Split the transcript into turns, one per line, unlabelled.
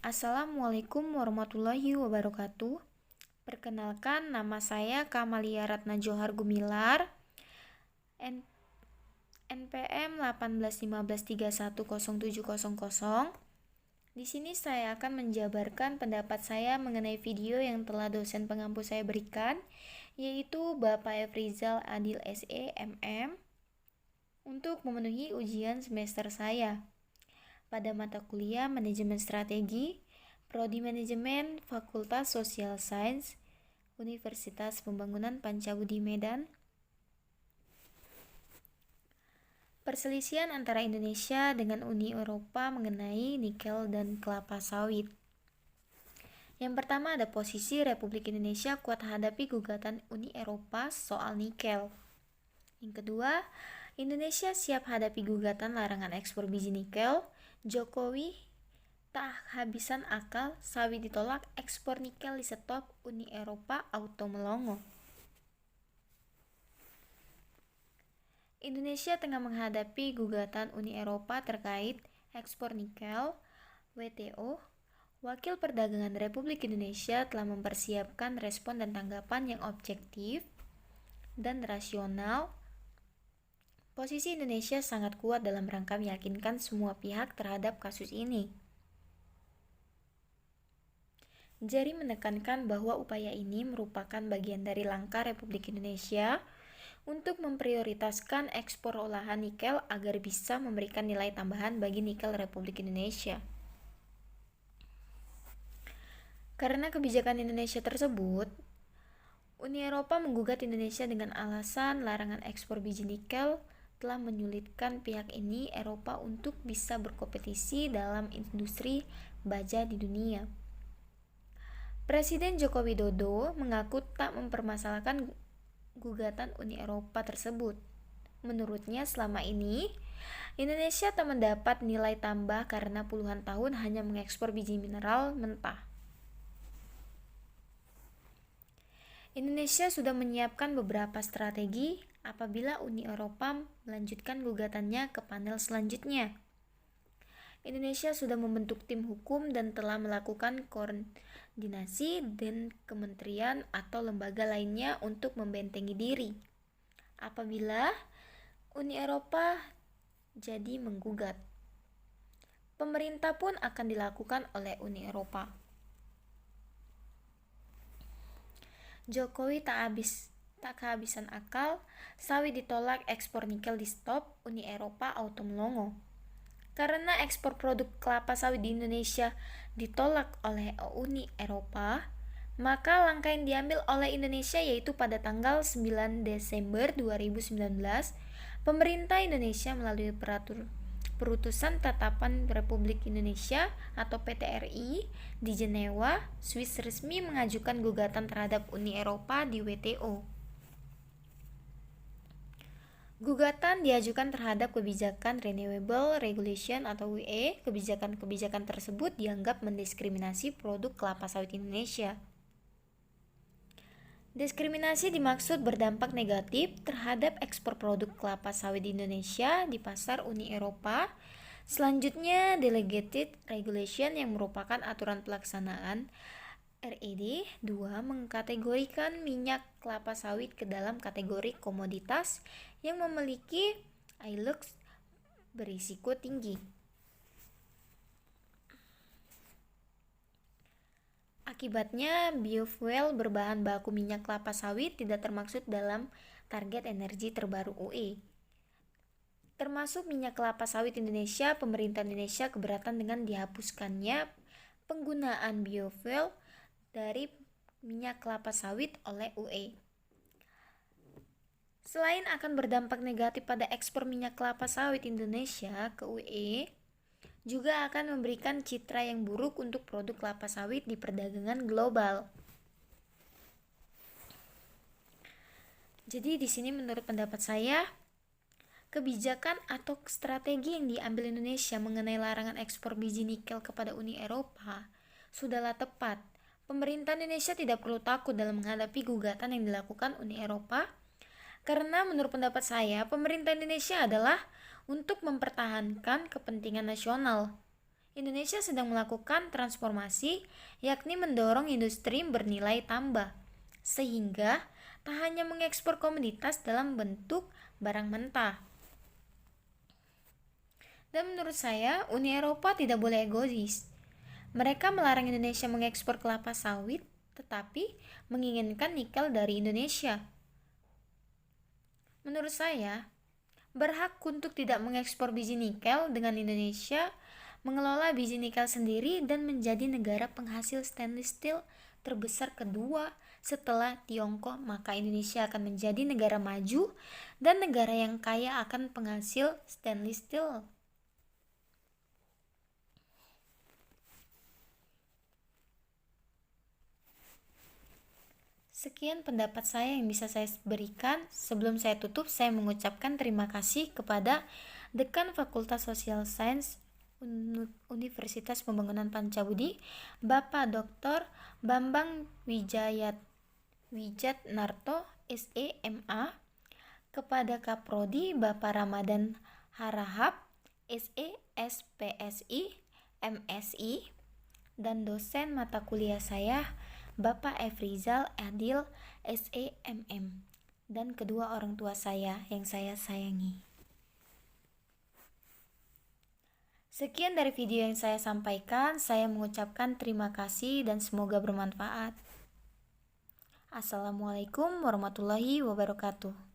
Assalamualaikum warahmatullahi wabarakatuh. Perkenalkan, nama saya Kamalia Ratna Johar Gumilar, NPM 1815310700. Di sini saya akan menjabarkan pendapat saya mengenai video yang telah dosen pengampu saya berikan, yaitu Bapak Efrizal Adil SE MM, untuk memenuhi ujian semester saya pada mata kuliah Manajemen Strategi, Prodi Manajemen, Fakultas Social Science, Universitas Pembangunan Pancabudi Medan. Perselisihan antara Indonesia dengan Uni Eropa mengenai nikel dan kelapa sawit. Yang pertama, ada posisi Republik Indonesia kuat hadapi gugatan Uni Eropa soal nikel. Yang kedua, Indonesia siap hadapi gugatan larangan ekspor biji nikel. Jokowi tak habisan akal, sawit ditolak, ekspor nikel di stop, Uni Eropa auto melongo. Indonesia tengah menghadapi gugatan Uni Eropa terkait ekspor nikel. WTO, Wakil Perdagangan Republik Indonesia telah mempersiapkan respon dan tanggapan yang objektif dan rasional. Posisi Indonesia sangat kuat dalam rangka meyakinkan semua pihak terhadap kasus ini. Jari menekankan bahwa upaya ini merupakan bagian dari langkah Republik Indonesia untuk memprioritaskan ekspor olahan nikel agar bisa memberikan nilai tambahan bagi nikel Republik Indonesia. Karena kebijakan Indonesia tersebut, Uni Eropa menggugat Indonesia dengan alasan larangan ekspor biji nikel telah menyulitkan pihak Uni Eropa untuk bisa berkompetisi dalam industri baja di dunia. Presiden Joko Widodo mengaku tak mempermasalahkan gugatan Uni Eropa tersebut. Menurutnya, selama ini Indonesia tak mendapat nilai tambah karena puluhan tahun hanya mengekspor biji mineral mentah. Indonesia sudah menyiapkan beberapa strategi apabila Uni Eropa melanjutkan gugatannya ke panel selanjutnya. Indonesia sudah membentuk tim hukum dan telah melakukan koordinasi dengan kementerian atau lembaga lainnya untuk membentengi diri apabila Uni Eropa jadi menggugat. Pemerintah pun akan dilakukan oleh Uni Eropa. Jokowi tak kehabisan akal, sawit ditolak, ekspor nikel di stop, Uni Eropa auto melongo. Karena ekspor produk kelapa sawit di Indonesia ditolak oleh Uni Eropa, maka langkah yang diambil oleh Indonesia yaitu pada tanggal 9 Desember 2019, pemerintah Indonesia melalui Perutusan Tatapan Republik Indonesia atau PTRI di Jenewa, Swiss resmi mengajukan gugatan terhadap Uni Eropa di WTO. Gugatan diajukan terhadap kebijakan Renewable Regulation atau UE. Kebijakan-kebijakan tersebut dianggap mendiskriminasi produk kelapa sawit Indonesia. Diskriminasi dimaksud berdampak negatif terhadap ekspor produk kelapa sawit di Indonesia di pasar Uni Eropa. Selanjutnya, Delegated Regulation yang merupakan aturan pelaksanaan RED 2 mengkategorikan minyak kelapa sawit ke dalam kategori komoditas yang memiliki ILUC berisiko tinggi. Akibatnya, biofuel berbahan baku minyak kelapa sawit tidak termasuk dalam target energi terbaru UE. Termasuk minyak kelapa sawit Indonesia, pemerintah Indonesia keberatan dengan dihapuskannya penggunaan biofuel dari minyak kelapa sawit oleh UE. Selain akan berdampak negatif pada ekspor minyak kelapa sawit Indonesia ke UE, juga akan memberikan citra yang buruk untuk produk kelapa sawit di perdagangan global. Jadi di sini menurut pendapat saya, kebijakan atau strategi yang diambil Indonesia mengenai larangan ekspor biji nikel kepada Uni Eropa sudahlah tepat. Pemerintah Indonesia tidak perlu takut dalam menghadapi gugatan yang dilakukan Uni Eropa, karena menurut pendapat saya, pemerintah Indonesia adalah untuk mempertahankan kepentingan nasional. Indonesia sedang melakukan transformasi, yakni mendorong industri bernilai tambah, sehingga tak hanya mengekspor komoditas dalam bentuk barang mentah. Dan menurut saya, Uni Eropa tidak boleh egois. Mereka melarang Indonesia mengekspor kelapa sawit, tetapi menginginkan nikel dari Indonesia. Menurut saya, berhak untuk tidak mengekspor biji nikel dengan Indonesia mengelola biji nikel sendiri dan menjadi negara penghasil stainless steel terbesar kedua setelah Tiongkok, maka Indonesia akan menjadi negara maju dan negara yang kaya akan penghasil stainless steel. Sekian pendapat saya yang bisa saya berikan. Sebelum saya tutup, saya mengucapkan terima kasih kepada Dekan Fakultas Social Science Universitas Pembangunan Pancabudi, Bapak Dr. Bambang Wijatnarto, SE, MA, kepada Kaprodi Bapak Ramadan Harahap, SE, SPSI, MSI, dan dosen mata kuliah saya, Bapak Efrizal Adil, SE, MM, dan kedua orang tua saya yang saya sayangi. Sekian dari video yang saya sampaikan. Saya mengucapkan terima kasih dan semoga bermanfaat. Assalamualaikum warahmatullahi wabarakatuh.